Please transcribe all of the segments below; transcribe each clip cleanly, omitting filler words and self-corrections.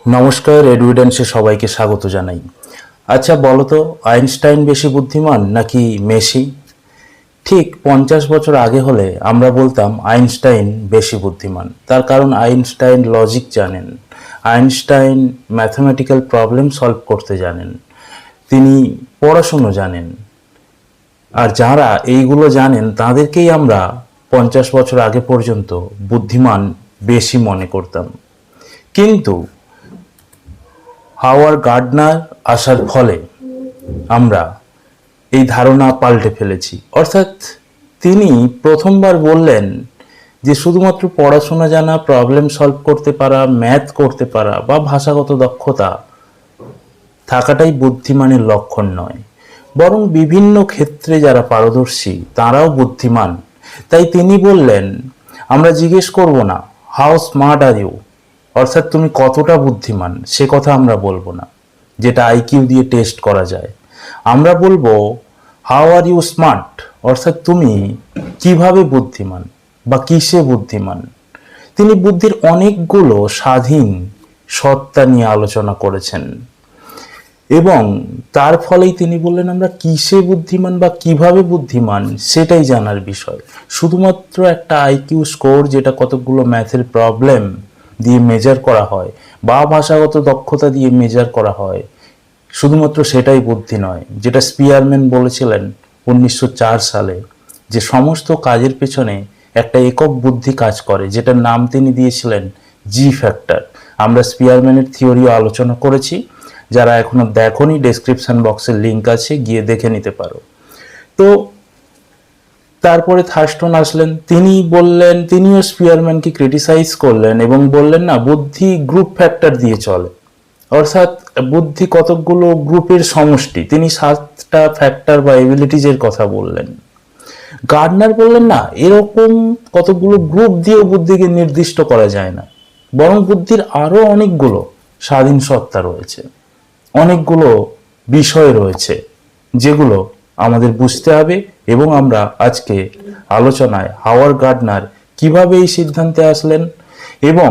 নমস্কার, এডুইডেন্সে সবাইকে স্বাগত জানাই। আচ্ছা বলো তো, আইনস্টাইন বেশি বুদ্ধিমান নাকি মেসি? ঠিক 50 বছর আগে হলে আমরা বলতাম আইনস্টাইন বেশি বুদ্ধিমান। তার কারণ আইনস্টাইন লজিক জানেন, আইনস্টাইন ম্যাথমেটিক্যাল প্রবলেম সলভ করতে জানেন, তিনি পড়াশুনো জানেন। আর যারা এইগুলো জানেন তাদেরকেই আমরা 50 বছর আগে পর্যন্ত বুদ্ধিমান বেশি মনে করতাম। কিন্তু হাওয়ার্ড গার্ডনার আসার ফলে আমরা এই ধারণা পাল্টে ফেলেছি। অর্থাৎ তিনি প্রথমবার বললেন যে শুধুমাত্র পড়াশোনা জানা, প্রবলেম সলভ করতে পারা, ম্যাথ করতে পারা বা ভাষাগত দক্ষতা থাকাটাই বুদ্ধিমানের লক্ষণ নয়, বরং বিভিন্ন ক্ষেত্রে যারা পারদর্শী তারাও বুদ্ধিমান। তাই তিনি বললেন, আমরা জিজ্ঞেস করব না হাউ স্মার্ট আর ইউ, অর্থাৎ তুমি কতটা বুদ্ধিমান সে কথা আমরা বলবো না, যেটা আইকিউ দিয়ে টেস্ট করা যায়। আমরা বলবো হাউ আর ইউ স্মার্ট, অর্থাৎ তুমি কিভাবে বুদ্ধিমান বা কিসে বুদ্ধিমান। তিনি বুদ্ধির অনেকগুলো স্বাধীন সত্তা নিয়ে আলোচনা করেছেন এবং তার ফলেই তিনি বললেন আমরা কিসে বুদ্ধিমান বা কিভাবে বুদ্ধিমান সেটাই জানার বিষয়। শুধুমাত্র একটা আইকিউ স্কোর যেটা কতগুলো ম্যাথের প্রবলেম দিয়ে মেজার করা হয় বা ভাষাগত দক্ষতা দিয়ে মেজার করা হয়, শুধুমাত্র সেটাই বুদ্ধি নয়। যেটা স্পিয়ারম্যান বলেছিলেন 1904 সালে, যে সমস্ত কাজের পেছনে একটা একক বুদ্ধি কাজ করে, যেটার নাম তিনি দিয়েছিলেন জি ফ্যাক্টর। আমরা স্পিয়ারম্যানের থিওরিও আলোচনা করেছি, যারা এখনো দেখোনি ডেসক্রিপশন বক্সের লিঙ্ক আছে, গিয়ে দেখে নিতে পারো। তো তারপরে থার্স্টন আসলেন, তিনি বললেন, তিনিও স্পিয়ারম্যানকে ক্রিটিসাইজ করলেন এবং বললেন না, বুদ্ধি গ্রুপ ফ্যাক্টর দিয়ে চলে, অর্থাৎ বুদ্ধি কতকগুলো গ্রুপের সমষ্টি। তিনি 7টা ফ্যাক্টর বা এবিলিটিজের কথা বললেন। গার্ডনার বললেন না, এরকম কতগুলো গ্রুপ দিয়েও বুদ্ধিকে নির্দিষ্ট করা যায় না, বরং বুদ্ধির আরো অনেকগুলো স্বাধীন সত্তা রয়েছে, অনেকগুলো বিষয় রয়েছে যেগুলো আমাদের বুঝতে হবে। এবং আমরা আজকে আলোচনায় হাওয়ার্ড গার্ডনার কিভাবে এই সিদ্ধান্তে আসলেন এবং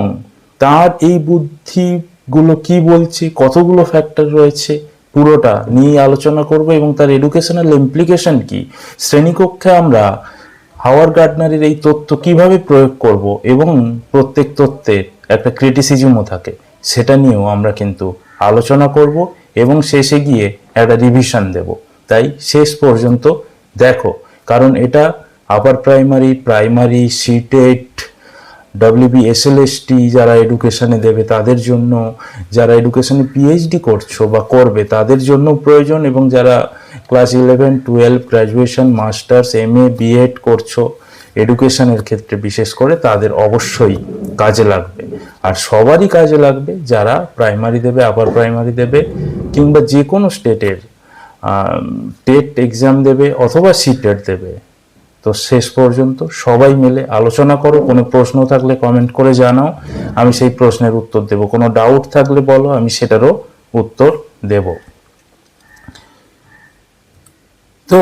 তার এই বুদ্ধিগুলো কি বলছে, কতগুলো ফ্যাক্টর রয়েছে, পুরোটা নিয়ে আলোচনা করব এবং তার এডুকেশনাল ইমপ্লিকেশন কি। শ্রেণীকক্ষে আমরা হাওয়ার্ড গার্ডনারের এই তথ্য কিভাবে প্রয়োগ করব এবং প্রত্যেক তথ্যের একটা ক্রিটিসিজমও থাকে, সেটা নিয়েও আমরা কিন্তু আলোচনা করব এবং শেষে গিয়ে একটা রিভিশন দেব। তাই শেষ পর্যন্ত দেখো, কারণ এটা আপার প্রাইমারি, প্রাইমারি, সিটেট, ডব্লিউবিএসএলএসটি যারা এডুকেশনে দেবে তাদের জন্য, যারা এডুকেশনে পিএইচডি করছো বা করবে তাদের জন্য প্রয়োজন, এবং যারা class 11, 12, graduation, masters, MA, BEd করছো এডুকেশনের ক্ষেত্রে বিশেষ করে, তাদের অবশ্যই কাজে লাগবে। আর সবারই কাজে লাগবে যারা প্রাইমারি দেবে, আপার প্রাইমারি দেবে, কিংবা যে কোনো স্টেটের টেট এক্সাম দেবে অথবা সিটেট দেবে। তো শেষ পর্যন্ত সবাই মিলে আলোচনা করো। কোনো প্রশ্ন থাকলে কমেন্ট করে জানাও, আমি সেই প্রশ্নের উত্তর দেব। কোনো ডাউট থাকলে বলো, আমি সেটারও উত্তর দেব। তো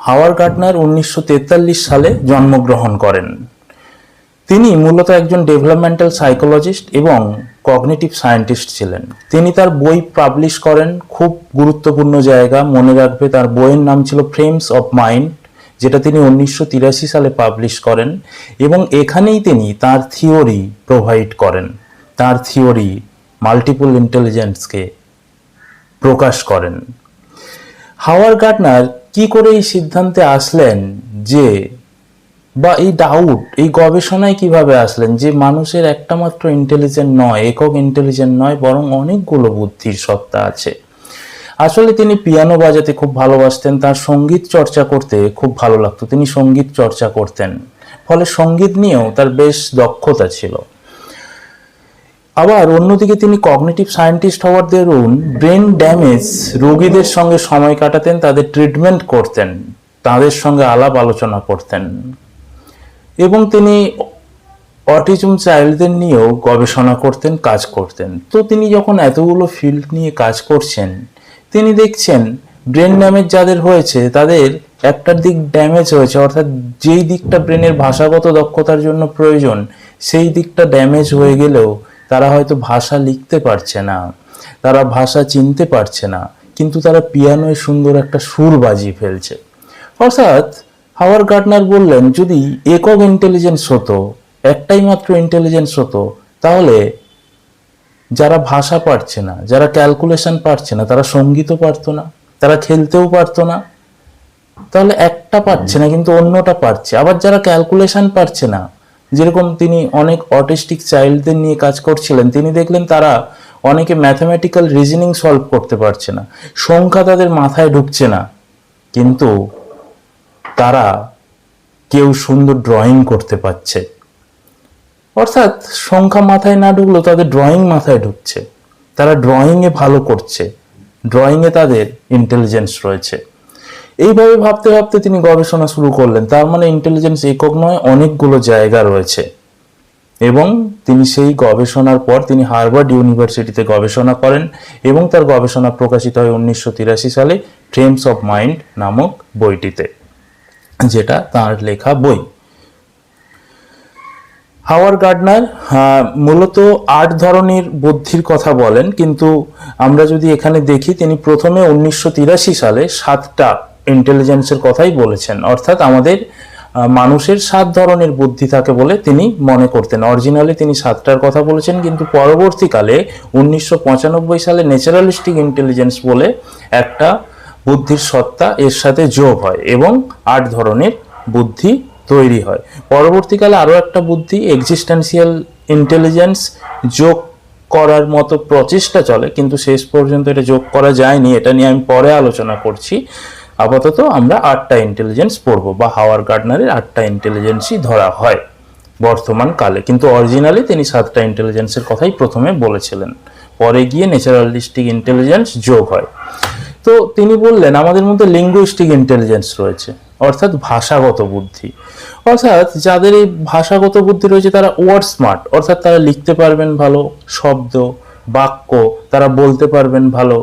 হাওয়ার্ড গার্ডনার 1943 সালে জন্মগ্রহণ করেন। তিনি মূলত একজন ডেভেলপমেন্টাল সাইকোলজিস্ট এবং কগনিটিভ সায়েন্টিস্ট ছিলেন। তিনি তার বই পাবলিশ করেন, খুব গুরুত্বপূর্ণ জায়গা মনে রাখবে, তার বইয়ের নাম ছিল ফ্রেমস অফ মাইন্ড, যেটা তিনি 1983 সালে পাবলিশ করেন। এবং এখানেই তিনি তার থিওরি প্রোভাইড করেন, তার থিওরি মাল্টিপল ইন্টেলিজেন্সকে প্রকাশ করেন। হাওয়ার্ড গার্ডনার কি করে এই সিদ্ধান্তে আসলেন যে, বা এই ডাউট, এই গবেষণায় কিভাবে আসলেন যে মানুষের একটা মাত্র ইন্টেলিজেন্ট নয়, একক ইন্টেলিজেন্ট নয়, বরং অনেকগুলো বুদ্ধির সত্তা আছে। আসলে তিনি পিয়ানো বাজাতে খুব ভালোবাসতেন, তার সঙ্গীত চর্চা করতে খুব ভালো লাগতো, তিনি সঙ্গীত চর্চা করতেন, ফলে সঙ্গীত নিয়েও তার বেশ দক্ষতা ছিল। আবার অন্যদিকে তিনি কগনিটিভ সায়েন্টিস্ট হওয়ার দরুন ব্রেন ড্যামেজ রোগীদের সঙ্গে সময় কাটাতেন, তাদের ট্রিটমেন্ট করতেন, তাদের সঙ্গে আলাপ আলোচনা করতেন, এবং তিনি অটিজম চাইল্ডদের নিয়েও গবেষণা করতেন, কাজ করতেন। তো তিনি যখন এতগুলো ফিল্ড নিয়ে কাজ করছেন, তিনি দেখছেন ব্রেন ড্যামেজ যাদের হয়েছে তাদের একটা দিক ড্যামেজ হয়েছে, অর্থাৎ যেই দিকটা ব্রেনের ভাষাগত দক্ষতার জন্য প্রয়োজন সেই দিকটা ড্যামেজ হয়ে গেলেও তারা হয়তো ভাষা লিখতে পারছে না, তারা ভাষা চিনতে পারছে না, কিন্তু তারা পিয়ানোয় সুন্দর একটা সুর বাজিয়ে ফেলছে। অর্থাৎ হাওয়ার্ড গার্টনার বললেন, যদি একক ইন্টেলিজেন্স হতো, একটাই মাত্র ইন্টেলিজেন্স হতো, তাহলে যারা ভাষা পারছে না, যারা ক্যালকুলেশন পারছে না, তারা সঙ্গীতও পারতো না, তারা খেলতেও পারতো না। তাহলে একটা পারছে না কিন্তু অন্যটা পারছে। আবার যারা ক্যালকুলেশন পারছে না, যেরকম তিনি অনেক অটিস্টিক চাইল্ডদের নিয়ে কাজ করছিলেন, তিনি দেখলেন তারা অনেকে ম্যাথমেটিক্যাল রিজনিং সলভ করতে পারছে না, সংখ্যা তাদের মাথায় ঢুকছে না, কিন্তু তারা কেউ সুন্দর ড্রয়িং করতে পারছে। অর্থাৎ সংখ্যা মাথায় না ঢুকলেও তাদের ড্রয়িং মাথায় ঢুকছে, তারা ড্রয়িংয়ে ভালো করছে, ড্রয়িংয়ে তাদের ইন্টেলিজেন্স রয়েছে। এইভাবে ভাবতে ভাবতে তিনি গবেষণা শুরু করলেন। তার মানে ইন্টেলিজেন্স একক নয়, অনেকগুলো জায়গা রয়েছে। এবং তিনি সেই গবেষণার পর তিনি হার্ভার্ড ইউনিভার্সিটিতে গবেষণা করেন এবং তার গবেষণা প্রকাশিত হয় 1983 সালে ফ্রেমস অফ মাইন্ড নামক বইটিতে, যেটা তার লেখা বই। হাওয়ার্ড গার্টনার মূলত 8 ধরনের বুদ্ধির কথা বলেন, কিন্তু আমরা যদি এখানে দেখি, তিনি প্রথমে 1983 সালে 7টা ইন্টেলিজেন্সের কথাই বলেছেন। অর্থাৎ আমাদের মানুষের 7 ধরনের বুদ্ধি থাকে বলে তিনি মনে করতেন। অরিজিনালি তিনি 7টার কথা বলেছেন, কিন্তু পরবর্তীকালে 1995 সালে ন্যাচারালিস্টিক ইন্টেলিজেন্স বলে একটা বুদ্ধির সত্তা এর সাথে যোগ হয় এবং 8 ধরনের বুদ্ধি তৈরি হয়। পরবর্তীকালে আরও একটা বুদ্ধি এক্সিস্টেন্সিয়াল ইন্টেলিজেন্স যোগ করার মতো প্রচেষ্টা চলে, কিন্তু শেষ পর্যন্ত এটা যোগ করা যায়নি। এটা নিয়ে আমি পরে আলোচনা করছি। আপাতত আমরা 8টা ইন্টেলিজেন্স পড়বো, বা হাওয়ার্ড গার্টনারের 8টা ইন্টেলিজেন্সই ধরা হয় বর্তমান কালে, কিন্তু অরিজিনালি তিনি 7টা ইন্টেলিজেন্সের কথাই প্রথমে বলেছিলেন, পরে গিয়ে ন্যাচারালিস্টিক ইন্টেলিজেন্স যোগ হয়। তো তিনি বললেন আমাদের মধ্যে লিঙ্গুইস্টিক ইন্টেলিজেন্স রয়েছে, অর্থাৎ ভাষাগত বুদ্ধি। অর্থাৎ যাদের এই ভাষাগত বুদ্ধি রয়েছে তারা ওয়ার্ড স্মার্ট, অর্থাৎ তারা লিখতে পারবেন ভালো, শব্দ বাক্য তারা বলতে পারবেন ভালো,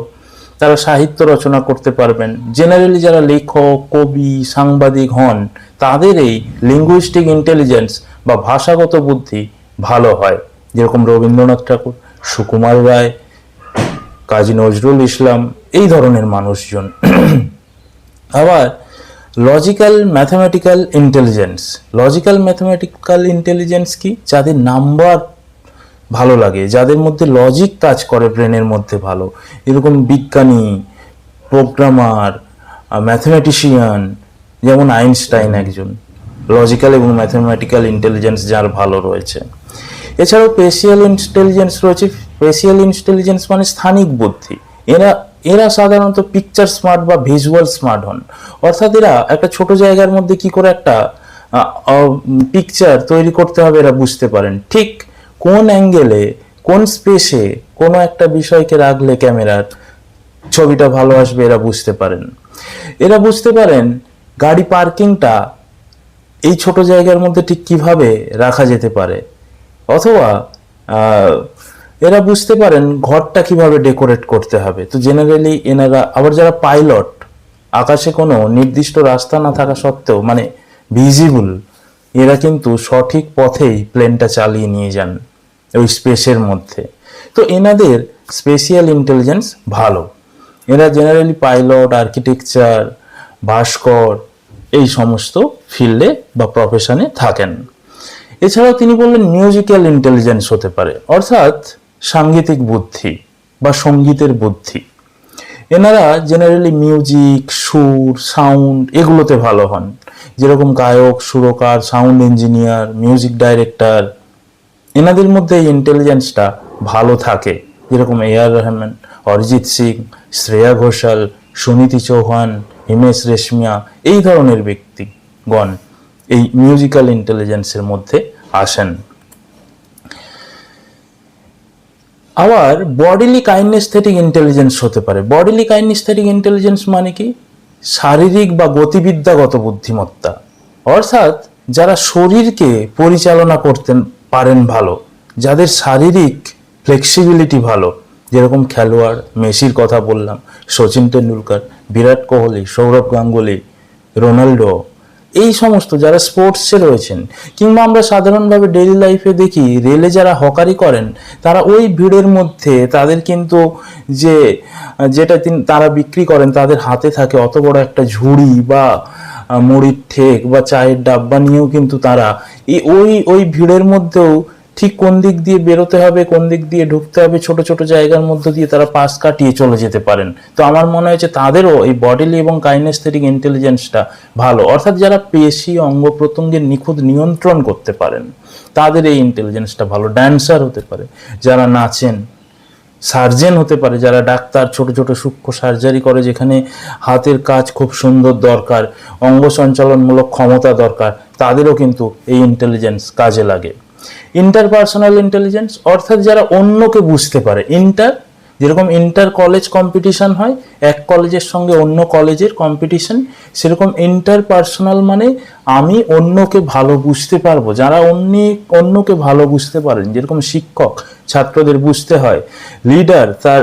তারা সাহিত্য রচনা করতে পারবেন। জেনারেলি যারা লেখক, কবি, সাংবাদিক হন, তাদের এই লিঙ্গুইস্টিক ইন্টেলিজেন্স বা ভাষাগত বুদ্ধি ভালো হয়। যেরকম রবীন্দ্রনাথ ঠাকুর, সুকুমার রায়, কাজী নজরুল ইসলাম, এই ধরনের মানুষজন। আবার logical mathematical intelligence. Logical mathematical intelligence কি? যাদের নাম্বার ভালো লাগে, যাদের মধ্যে লজিক কাজ করে ব্রেনের মধ্যে ভালো, এরকম বিজ্ঞানী, প্রোগ্রামার, ম্যাথমেটিশিয়ান, যেমন আইনস্টাইন একজন। লজিক্যাল এবং ম্যাথমেটিক্যাল ইন্টেলিজেন্স যার ভালো রয়েছে। এছাড়াও স্পেশিয়াল ইন্টেলিজেন্স রয়েছে। স্পেশিয়াল ইন্টেলিজেন্স মানে স্থানিক বুদ্ধি। এরা সাধারণত পিকচার স্মার্ট বা ভিজুয়াল স্মার্ট হন। অর্থাৎ এরা একটা ছোট জায়গার মধ্যে কি করে একটা পিকচার তৈরি করতে হবে এরা বুঝতে পারেন। ঠিক কোন অ্যাঙ্গেলে, কোন স্পেসে কোনো একটা বিষয়কে রাখলে ক্যামেরার ছবিটা ভালো আসবে এরা বুঝতে পারেন। এরা বুঝতে পারেন গাড়ি পার্কিংটা এই ছোট জায়গার মধ্যে ঠিক কিভাবে রাখা যেতে পারে, অথবা এরা বুঝতে পারেন ঘরটা কিভাবে ডেকোরেট করতে হবে। তো জেনারেলি এনারা, আবার যারা পাইলট, আকাশে কোনো নির্দিষ্ট রাস্তা না থাকা সত্ত্বেও মানে ভিজিবল, এরা কিন্তু সঠিক পথেই প্লেনটা চালিয়ে নিয়ে যান ওই স্পেসের মধ্যে। তো এনাদের স্পেশিয়াল ইন্টেলিজেন্স ভালো। এরা জেনারেলি পাইলট, আর্কিটেকচার, ভাস্কর, এই সমস্ত ফিল্ডে বা প্রফেশনে থাকেন। এছাড়াও তিনি বললেন মিউজিক্যাল ইন্টেলিজেন্স হতে পারে, অর্থাৎ সাংগীতিক বুদ্ধি বা সঙ্গীতের বুদ্ধি। এনারা জেনারেলি মিউজিক, সুর, সাউন্ড এগুলোতে ভালো হন। যেরকম গায়ক, সুরকার, সাউন্ড ইঞ্জিনিয়ার, মিউজিক ডাইরেক্টর, এনাদের মধ্যে এই ইন্টেলিজেন্সটা ভালো থাকে। যেরকম এ.আর. রহমান, অরিজিৎ সিং, শ্রেয়া ঘোষাল, সুনীতি চৌহান, হিমেশ রেশমিয়া, এই ধরনের ব্যক্তিগণ এই মিউজিক্যাল ইন্টেলিজেন্সের মধ্যে আসেন। আবার বডিলি কাইনেস্থেটিক ইন্টেলিজেন্স হতে পারে। বডিলি কাইনেস্থেটিক ইন্টেলিজেন্স মানে কি? শারীরিক বা গতিবিদ্যাগত বুদ্ধিমত্তা, অর্থাৎ যারা শরীরকে পরিচালনা করতে পারেন ভালো, যাদের শারীরিক ফ্লেক্সিবিলিটি ভালো। যেরকম খেলোয়াড়, মেসির কথা বললাম, সচিন টেন্ডুলকার, বিরাট কোহলি, সৌরভ গাঙ্গুলি, রোনাল্ডো, এই সমস্ত যারা স্পোর্টসে রয়েছেন, কিংবা আমরা সাধারণভাবে ডেইলি লাইফে দেখি রেলে যারা হকারি করেন, তারা ওই ভিড়ের মধ্যে তাদের কিন্তু যেটা তারা বিক্রি করেন, তাদের হাতে থাকে অত বড় একটা ঝুড়ি বা মুড়ির ঠেক বা চায়ের ডাব্বা নিয়েও কিন্তু তারা ওই ভিড়ের মধ্যেও ঠিক কোন দিক দিয়ে বেরোতে হবে, কোন দিক দিয়ে ঢুকতে হবে, ছোট ছোট জায়গার মধ্যে দিয়ে তারা পাশ কাটিয়ে চলে যেতে পারেন। তো আমার মনে হয়েছে তাদেরও এই বডিলি এবং কাইনেস্থেটিক ইন্টেলিজেন্সটা ভালো, অর্থাৎ যারা পেশি অঙ্গ প্রত্যঙ্গের নিখুঁত নিয়ন্ত্রণ করতে পারেন তাদের এই ইন্টেলিজেন্সটা ভালো। ড্যান্সার হতে পারে, যারা নাচেন, সার্জেন হতে পারে, যারা ডাক্তার, ছোট ছোট সূক্ষ্ম সার্জারি করে যেখানে হাতের কাজ খুব সুন্দর দরকার, অঙ্গ সঞ্চালনমূলক ক্ষমতা দরকার, তাদেরও কিন্তু এই ইন্টেলিজেন্স কাজে লাগে। ইন্টারপার্সোনাল ইন্টেলিজেন্স অর্থাৎ যারা অন্যকে বুঝতে পারে। যেরকম ইন্টার কলেজ কম্পিটিশন হয়, এক কলেজের সঙ্গে অন্য কলেজের কম্পিটিশন, সেরকম ইন্টারপার্সোনাল মানে আমি অন্যকে ভালো বুঝতে পারবো। যারা অন্যকে ভালো বুঝতে পারেন, যেরকম শিক্ষক ছাত্রদের বুঝতে হয়, লিডার তার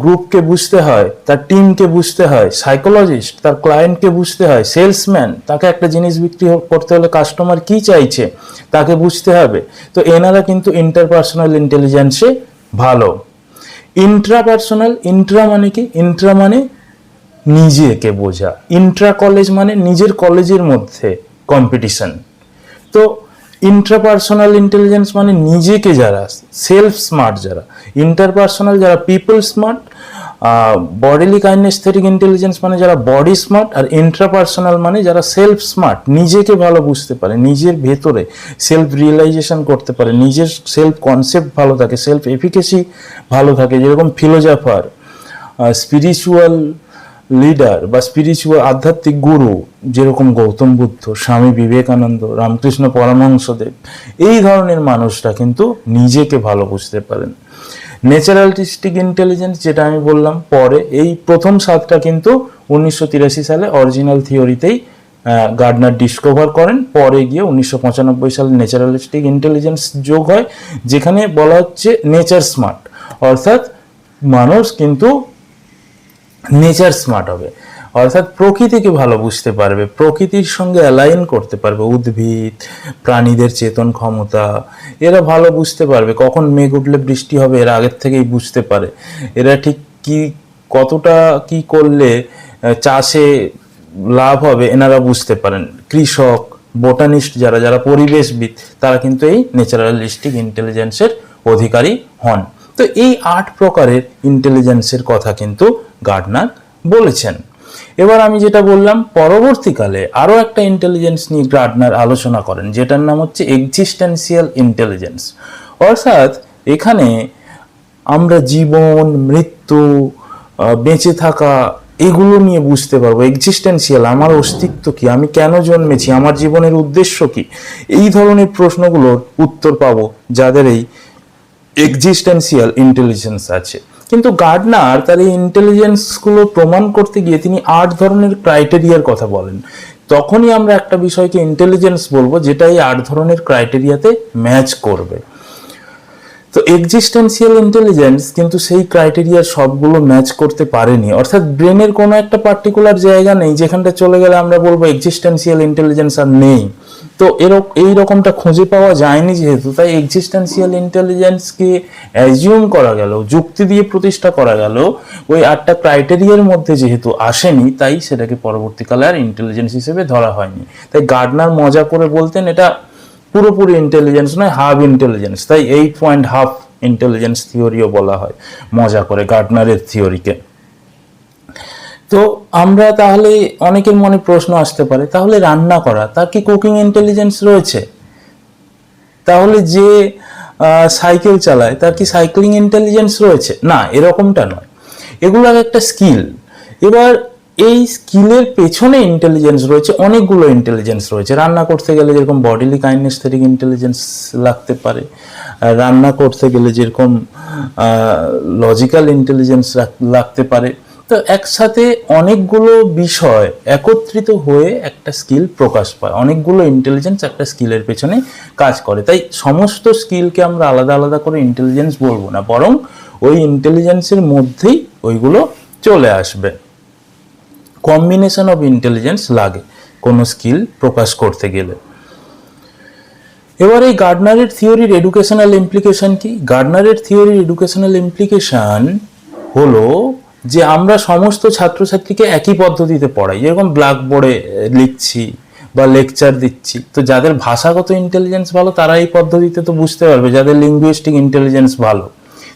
গ্রুপকে বুঝতে হয়, তার টিমকে বুঝতে হয়, সাইকোলজিস্ট তার ক্লায়েন্টকে বুঝতে হয়, সেলসম্যান তাকে একটা জিনিস বিক্রি করতে হলে কাস্টমার কি চাইছে তাকে বুঝতে হবে। তো এনারা কিন্তু ইন্টারপার্সোনাল ইন্টেলিজেন্সে ভালো। ইন্ট্রাপার্সোনাল, ইন্ট্রা মানে কি? ইন্ট্রা মানে নিজেকে বোঝা, ইন্ট্রা কলেজ মানে নিজের কলেজের মধ্যে কম্পিটিশন। তো ইন্ট্রাপার্সোনাল ইন্টেলিজেন্স মানে নিজেকে যারা সেলফ স্মার্ট, যারা ইন্টারপার্সোনাল যারা people smart, bodily kinaesthetic intelligence মানে যারা বডি স্মার্ট, আর ইন্ট্রাপার্সোনাল মানে যারা সেলফ স্মার্ট, নিজেকে ভালো বুঝতে পারে, নিজের ভেতরে সেলফ রিয়েলাইজেশন করতে পারে, নিজের সেলফ কনসেপ্ট ভালো থাকে, সেলফ এফিকেসি ভালো থাকে। যেরকম ফিলোজফার, স্পিরিচুয়াল লিডার বা স্পিরিচুয়াল আধ্যাত্মিক গুরু যেরকম গৌতম বুদ্ধ, স্বামী বিবেকানন্দ, রামকৃষ্ণ পরমহংসদেব, এই ধরনের মানুষরা কিন্তু নিজেকে ভালো বুঝতে পারেন। ন্যাচারালিস্টিক ইন্টেলিজেন্স যেটা আমি বললাম পরে, এই প্রথম সাতটা কিন্তু 1983 সালে অরিজিনাল থিওরিতেই গার্ডনার ডিসকভার করেন। পরে গিয়ে 1995 সালে ন্যাচারালিস্টিক ইন্টেলিজেন্স যোগ হয়, যেখানে বলা হচ্ছে নেচার স্মার্ট, অর্থাৎ মানুষ কিন্তু নেচার স্মার্ট হবে, অর্থাৎ প্রকৃতিকে ভালো বুঝতে পারবে, প্রকৃতির সঙ্গে অ্যালাইন করতে পারবে। উদ্ভিদ, প্রাণীদের চেতন ক্ষমতা এরা ভালো বুঝতে পারবে। কখন মেঘ উঠলে বৃষ্টি হবে এরা আগের থেকেই বুঝতে পারে। এরা ঠিক কতটা কি করলে চাষে লাভ হবে এনারা বুঝতে পারেন। কৃষক, বোটানিস্ট যারা পরিবেশবিদ, তারা কিন্তু এই ন্যাচারালিস্টিক ইন্টেলিজেন্সের অধিকারী হন। তো এই 8 প্রকারের ইন্টেলিজেন্সের কথা কিন্তু গার্ডনার বলেছেন। এবার আমি যেটা বললাম, পরবর্তীকালে আরো একটা ইন্টেলিজেন্স নিয়ে গার্ডনার আলোচনা করেন, যেটার নাম হচ্ছে এক্সিস্টেন্সিয়াল ইন্টেলিজেন্স। অর্থাৎ এখানে আমরা জীবন, মৃত্যু, বেঁচে থাকা এগুলো নিয়ে বুঝতে পারবো। এক্সিস্টেন্সিয়াল, আমার অস্তিত্ব কি, আমি কেন জন্মেছি, আমার জীবনের উদ্দেশ্য কি, এই ধরনের প্রশ্নগুলোর উত্তর পাবো যাদের এই এক্সিস্টেন্সিয়াল ইন্টেলিজেন্স আছে। কিন্তু গার্ডনার তার এই ইন্টেলিজেন্সগুলো প্রমাণ করতে গিয়ে তিনি 8 ধরনের ক্রাইটেরিয়ার কথা বলেন। তখনই আমরা একটা বিষয়কে ইন্টেলিজেন্স বলবো যেটা এই 8 ধরনের ক্রাইটেরিয়াতে ম্যাচ করবে। তো এক্সিস্টেন্সিয়াল ইন্টেলিজেন্স কিন্তু সেই ক্রাইটেরিয়ার সবগুলো ম্যাচ করতে পারেনি, অর্থাৎ ব্রেনের কোনো একটা পার্টিকুলার জায়গা নেই যেখানটা চলে গেলে আমরা বলবো এক্সিস্টেন্সিয়াল ইন্টেলিজেন্স আর নেই। তো এই রকমটা খুঁজে পাওয়া যায়নি যেহেতু, তাই এক্সিস্টেন্সিয়াল ইন্টেলিজেন্সকে অ্যাজিউম করা গেল, যুক্তি দিয়ে প্রতিষ্ঠা করা গেল ওই 8টা ক্রাইটেরিয়ার মধ্যে যেহেতু আসেনি, তাই সেটাকে পরবর্তীকালে আর ইন্টেলিজেন্স হিসেবে ধরা হয়নি। তাই গার্ডনার মজা করে বলতেন এটা পুরোপুরি ইন্টেলিজেন্স নয়, হাফ ইন্টেলিজেন্স। তাই 8.5 ইন্টেলিজেন্স থিওরিও বলা হয় মজা করে গার্ডনারের থিওরিকে। তো আমরা তাহলে অনেকের মনে প্রশ্ন আসতে পারে, তাহলে রান্না করা তার কি কুকিং ইন্টেলিজেন্স রয়েছে? তাহলে যে সাইকেল চালায় তার কি সাইক্লিং ইন্টেলিজেন্স রয়েছে? না, এরকমটা নয়, এগুলো একটা স্কিল। এবার এই স্কিলের পেছনে ইন্টেলিজেন্স রয়েছে, অনেকগুলো ইন্টেলিজেন্স রয়েছে। রান্না করতে গেলে যেরকম বডিলি কাইনেস্থেটিক ইন্টেলিজেন্স লাগতে পারে, রান্না করতে গেলে যেরকম লজিক্যাল ইন্টেলিজেন্স লাগতে পারে। তো একসাথে অনেকগুলো বিষয় একত্রিত হয়ে একটা স্কিল প্রকাশ পায়, অনেকগুলো ইন্টেলিজেন্স একটা স্কিলের পেছনে কাজ করে। তাই সমস্ত স্কিলকে আমরা আলাদা আলাদা করে ইন্টেলিজেন্স বলবো না, বরং ওই ইন্টেলিজেন্সের মধ্যেই ওইগুলো চলে আসবে। কম্বিনেশন অফ ইন্টেলিজেন্স লাগে কোনো স্কিল প্রকাশ করতে গেলে। এবার এই গার্ডনারের থিওরির এডুকেশনাল ইমপ্লিকেশন কি? গার্ডনারের থিওরির এডুকেশনাল ইমপ্লিকেশন হলো যে আমরা সমস্ত ছাত্রছাত্রীকে একই পদ্ধতিতে পড়াই, যেরকম ব্ল্যাকবোর্ডে লিখছি বা লেকচার দিচ্ছি। তো যাদের ভাষাগত ইন্টেলিজেন্স ভালো তারা এই পদ্ধতিতে তো বুঝতে পারবে, যাদের লিঙ্গুইস্টিক ইন্টেলিজেন্স ভালো।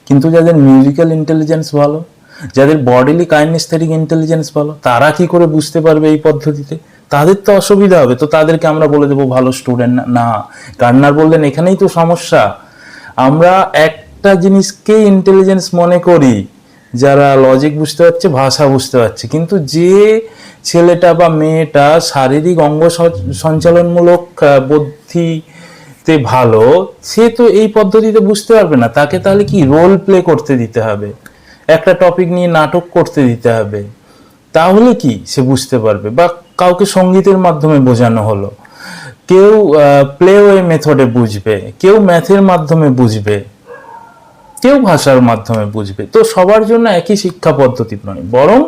কিন্তু যাদের মিউজিক্যাল ইন্টেলিজেন্স ভালো, যাদের বডিলি কাইনেস্থেটিক ইন্টেলিজেন্স ভালো, তারা কি করে বুঝতে পারবে এই পদ্ধতিতে? তাদের তো অসুবিধা হবে। তো তাদেরকে আমরা বলে দেবো ভালো স্টুডেন্ট না। গার্ডনার বললেন এখানেই তো সমস্যা। আমরা একটা জিনিসকে ইন্টেলিজেন্স মনে করি, যারা লজিক বুঝতে পারছে, ভাষা বুঝতে পারছে, কিন্তু যে ছেলেটা বা মেয়েটা শারীরিক অঙ্গ সঞ্চালনমূলক বুদ্ধিতে ভালো, সে তো এই পদ্ধতিতে বুঝতে পারবে না। তাকে তাহলে কি রোল প্লে করতে দিতে হবে, একটা টপিক নিয়ে নাটক করতে দিতে হবে, তাহলে কি সে বুঝতে পারবে। বা কাউকে সঙ্গীতের মাধ্যমে বোঝানো হলো, কেউ প্লেওয়ে মেথডে বুঝবে, কেউ ম্যাথের মাধ্যমে বুঝবে, কেউ ভাষার মাধ্যমে বুঝবে। তো সবার জন্য একই শিক্ষা পদ্ধতি নয়, বরং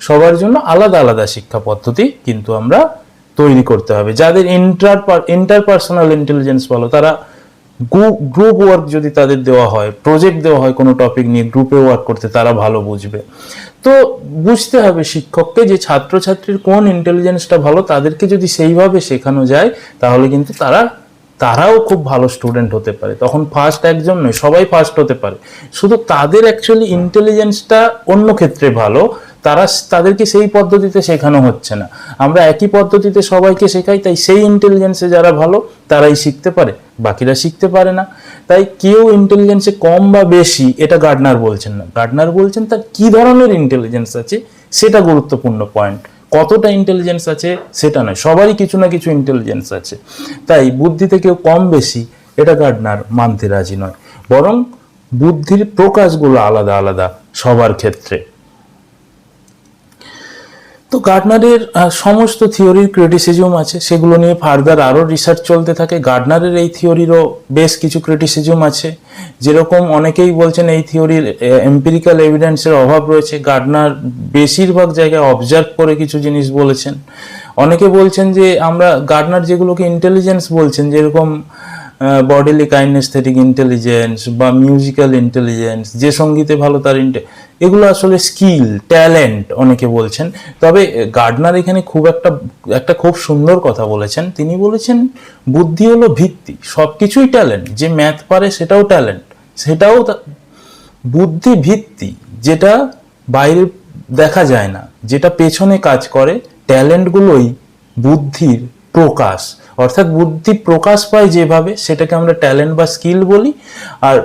সবার জন্য আলাদা আলাদা শিক্ষা পদ্ধতি কিন্তু আমরা তৈরি করতে হবে। যাদের ইন্টারপার্সোনাল ইন্টেলিজেন্স ভালো, তারা গ্রুপ ওয়ার্ক যদি তাদের দেওয়া হয়, প্রজেক্ট দেওয়া হয় কোনো টপিক নিয়ে, গ্রুপে ওয়ার্ক করতে, তারা ভালো বুঝবে। তো বুঝতে হবে শিক্ষককে যে ছাত্রছাত্রীর কোন ইন্টেলিজেন্সটা ভালো, তাদেরকে যদি সেইভাবে শেখানো যায় তাহলে কিন্তু তারাও খুব ভালো স্টুডেন্ট হতে পারে। তখন ফার্স্ট একজন নয়, সবাই ফার্স্ট হতে পারে। শুধু তাদের অ্যাকচুয়ালি ইন্টেলিজেন্সটা অন্য ক্ষেত্রে ভালো, তাদেরকে সেই পদ্ধতিতে শেখানো হচ্ছে না। আমরা একই পদ্ধতিতে সবাইকে শেখাই, তাই সেই ইন্টেলিজেন্সে যারা ভালো তারাই শিখতে পারে, বাকিরা শিখতে পারে না। তাই কেউ ইন্টেলিজেন্সে কম বা বেশি এটা গার্ডনার বলছেন না। গার্ডনার বলছেন তার কি ধরনের ইন্টেলিজেন্স আছে সেটা গুরুত্বপূর্ণ পয়েন্ট, কতটা ইন্টেলিজেন্স আছে সেটা নয়। সবারই কিছু না কিছু ইন্টেলিজেন্স আছে, তাই বুদ্ধিতে কেউ কম বেশি এটা গার্ডনার মানতে রাজি নয়, বরং বুদ্ধির প্রকাশগুলো আলাদা আলাদা সবার ক্ষেত্রে। তো গার্ডনারের সমস্ত থিওরির ক্রিটিসিজম আছে, সেগুলো নিয়ে ফার্দার আরও রিসার্চ চলতে থাকে। গার্ডনারের এই থিওরিরও বেশ কিছু ক্রিটিসিজম আছে, যেরকম অনেকেই বলছেন এই থিওরির এম্পিরিক্যাল এভিডেন্সের অভাব রয়েছে। গার্ডনার বেশিরভাগ জায়গায় অবজার্ভ করে কিছু জিনিস বলেছেন। অনেকে বলছেন যে গার্ডনার যেগুলোকে ইন্টেলিজেন্স বলছেন, যেরকম বডিলি কাইনেস্থেটিক ইন্টেলিজেন্স বা মিউজিক্যাল ইন্টেলিজেন্স, যে সঙ্গীতে ভালো তার এগুলো আসলে স্কিল, ট্যালেন্ট অনেকে বলছেন। তবে গার্ডনার এখানে একটা খুব সুন্দর কথা বলেছেন। তিনি বলেছেন বুদ্ধি হলো ভিত্তি, সবকিছুই ট্যালেন্ট। যে ম্যাথ পারে সেটাও ট্যালেন্ট, সেটাও বুদ্ধি ভিত্তি, যেটা বাইরে দেখা যায় না, যেটা পেছনে কাজ করে। ট্যালেন্টগুলোই বুদ্ধির প্রকাশ, অর্থাৎ বুদ্ধি প্রকাশ পায় যেভাবে, সেটাকে আমরা ট্যালেন্ট বা স্কিল বলি। আর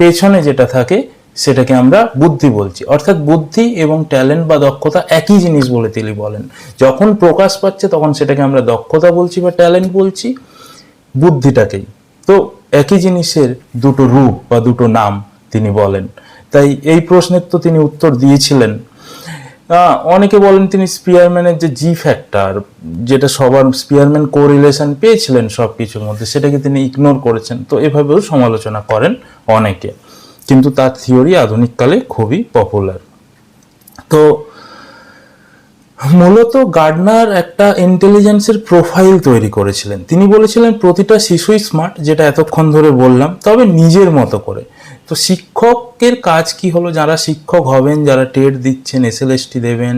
পেছনে যেটা থাকে সেটাকে আমরা বুদ্ধি বলছি। অর্থাৎ বুদ্ধি এবং ট্যালেন্ট বা দক্ষতা একই জিনিস বলে তিনি বলেন। যখন প্রকাশ পাচ্ছে তখন সেটাকে আমরা দক্ষতা বলছি বা ট্যালেন্ট বলছি, বুদ্ধিটাকেই। তো একই জিনিসের দুটো রূপ বা দুটো নাম তিনি বলেন। তাই এই প্রশ্নের তো তিনি উত্তর দিয়েছিলেন। অনেকে বলেন তিনি স্পিয়ারম্যানের যে জি ফ্যাক্টর, যেটা সবার স্পিয়ারম্যান কোরিলেশন পেয়েছিলেন সব কিছুর মধ্যে, সেটাকে তিনি ইগনোর করেছেন। তো এভাবেও সমালোচনা করেন অনেকে, কিন্তু তার থিওরি আধুনিককালে খুবই পপুলার। তো মূলত গার্ডনার একটা ইন্টেলিজেন্সের প্রোফাইল তৈরি করেছিলেন। তিনি বলেছিলেন প্রতিটা শিশুই স্মার্ট, যেটা এতক্ষণ ধরে বললাম, তবে নিজের মতো করে। তো শিক্ষকের কাজ কি হলো, যারা শিক্ষক হবেন, যারা টেট দিচ্ছেন, এসএলএসটি দেবেন,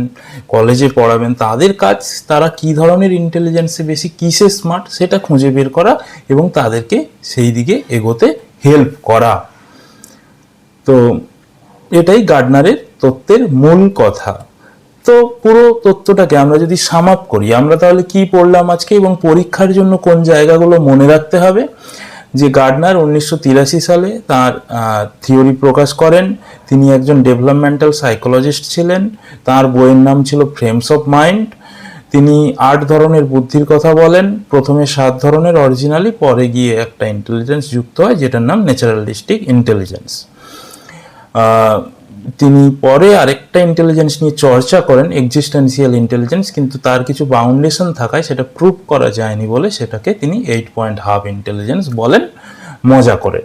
কলেজে পড়াবেন, তাদের কাজ তারা কি ধরনের ইন্টেলিজেন্সে বেশি, কিসে স্মার্ট, সেটা খুঁজে বের করা এবং তাদেরকে সেই দিকে এগোতে হেল্প করা। তো এটাই গার্ডনারের তত্ত্বের মূল কথা। তো পুরো তত্ত্বটাকে আমরা যদি সাম আপ করি, আমরা তাহলে কি পড়লাম আজকে এবং পরীক্ষার জন্য কোন জায়গাগুলো মনে রাখতে হবে। যে গার্ডনার 1983 সালে তার থিওরি প্রকাশ করেন। তিনি একজন ডেভেলপমেন্টাল সাইকোলজিস্ট ছিলেন। তার বইয়ের নাম ছিল ফ্রেমস অফ মাইন্ড। তিনি 8 ধরনের বুদ্ধির কথা বলেন। প্রথমে 7 ধরনের অরিজিনালি, পরে গিয়ে একটা ইন্টেলিজেন্স যুক্ত হয় যেটার নাম ন্যাচারালিস্টিক ইন্টেলিজেন্স। তিনি পরে আরেকটা ইন্টেলিজেন্স নিয়ে চর্চা করেন, এক্সিস্টেন্সিয়াল ইন্টেলিজেন্স, কিন্তু তার কিছু বাউন্ডেশন থাকায় সেটা প্রুভ করা যায়নি বলে সেটাকে তিনি 8.5 ইন্টেলিজেন্স বলেন, মজা করে।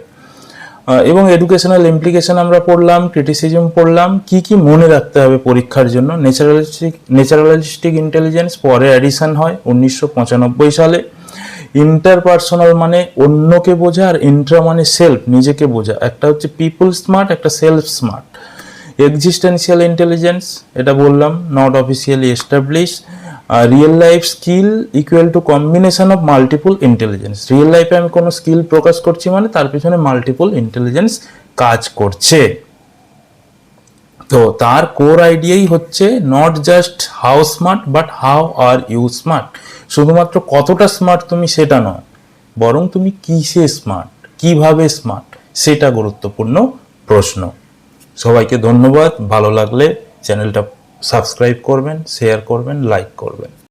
এবং এডুকেশনাল ইমপ্লিকেশন আমরা পড়লাম, ক্রিটিসিজম পড়লাম, কি কি মনে রাখতে হবে পরীক্ষার জন্য। ন্যাচারালিস্টিক ইন্টেলিজেন্স পরে অ্যাডিশন হয় 1995 সালে। ইন্টারপার্সোনাল মানে অন্যকে বোঝা, আর ইন্ট্রা মানে সেলফ, নিজেকে বোঝা। একটা হচ্ছে পিপল স্মার্ট, একটা সেলফ স্মার্ট। এক্সিস্টেন্সিয়াল ইন্টেলিজেন্স, এটা বললাম, not officially establish. Real life skill equal to combination of multiple intelligence. Real লাইফে আমি কোনো স্কিল প্রকাশ করছি মানে তার পিছনে মাল্টিপল ইন্টেলিজেন্স কাজ করছে। তো তার কোর আইডিয়াই হচ্ছে not just how smart but how are you smart. শুধুমাত্র কতটা স্মার্ট তুমি সেটা নয়, বরং তুমি কিসে স্মার্ট, কিভাবে স্মার্ট, সেটা গুরুত্বপূর্ণ প্রশ্ন। সবাইকে ধন্যবাদ। ভালো লাগলে চ্যানেলটা সাবস্ক্রাইব করবেন, শেয়ার করবেন, লাইক করবেন।